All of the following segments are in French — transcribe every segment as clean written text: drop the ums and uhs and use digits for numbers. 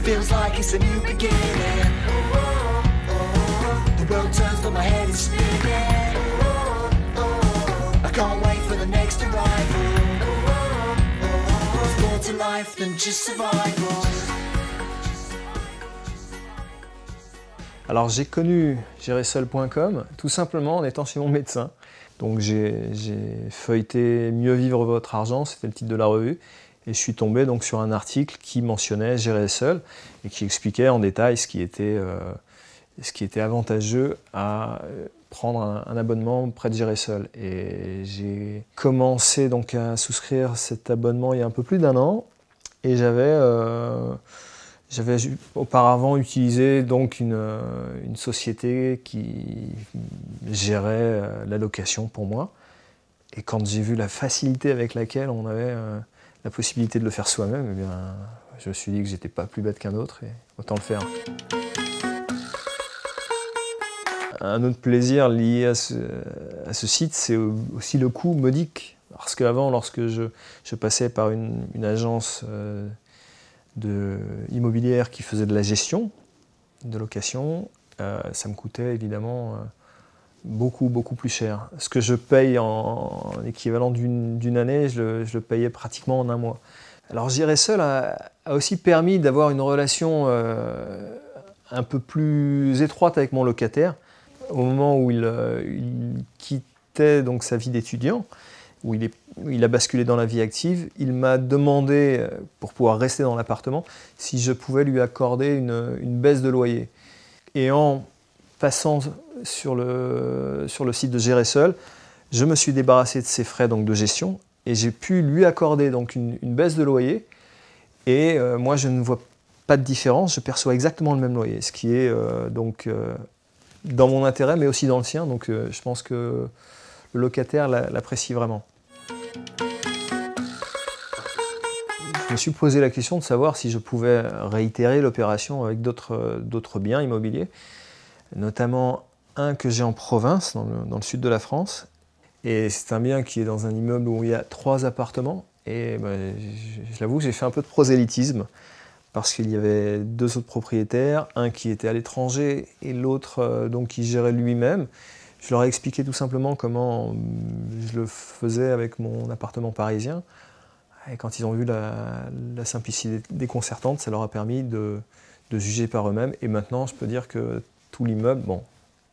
feels like it's a new beginning. The world turns but my head is spinning. I can't wait for the next arrival. It's more to life than just survival. Alors j'ai connu GérerSeul.com tout simplement en étant chez mon médecin. Donc j'ai feuilleté Mieux vivre votre argent, c'était le titre de la revue, et je suis tombé donc sur un article qui mentionnait Gérer Seul et qui expliquait en détail ce qui était avantageux à prendre un abonnement près de Gérer Seul. Et j'ai commencé donc à souscrire cet abonnement il y a un peu plus d'1 an, et j'avais auparavant utilisé donc une société qui gérait la location pour moi. Et quand j'ai vu la facilité avec laquelle on avait la possibilité de le faire soi-même, eh bien, je me suis dit que j'étais pas plus bête qu'un autre et autant le faire. Un autre plaisir lié à ce site, c'est aussi le coût modique. Parce qu'avant, lorsque je passais par une agence immobilière qui faisait de la gestion de location, ça me coûtait évidemment beaucoup plus cher. Ce que je paye en équivalent d'une année, je le payais pratiquement en 1 mois. Alors Gérer Seul a aussi permis d'avoir une relation un peu plus étroite avec mon locataire. Au moment où il quittait donc sa vie d'étudiant, où il a basculé dans la vie active, il m'a demandé, pour pouvoir rester dans l'appartement, si je pouvais lui accorder une baisse de loyer. Et en passant sur le site de Gérer Seul, je me suis débarrassé de ses frais donc, de gestion, et j'ai pu lui accorder donc, une baisse de loyer. Et moi, je ne vois pas de différence, je perçois exactement le même loyer, ce qui est dans mon intérêt, mais aussi dans le sien. Donc je pense que le locataire l'apprécie vraiment. Je me suis posé la question de savoir si je pouvais réitérer l'opération avec d'autres biens immobiliers, notamment un que j'ai en province, dans le sud de la France. Et c'est un bien qui est dans un immeuble où il y a 3 appartements. Et je l'avoue, j'ai fait un peu de prosélytisme, parce qu'il y avait 2 autres propriétaires, un qui était à l'étranger et l'autre qui gérait lui-même. Je leur ai expliqué tout simplement comment je le faisais avec mon appartement parisien. Et quand ils ont vu la simplicité déconcertante, ça leur a permis de juger par eux-mêmes. Et maintenant, je peux dire que tout l'immeuble, bon,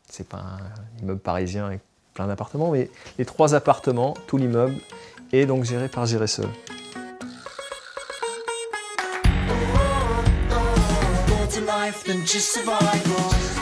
c'est pas un immeuble parisien avec plein d'appartements, mais les 3 appartements, tout l'immeuble, est donc géré par Gérer Seul. Than just survival.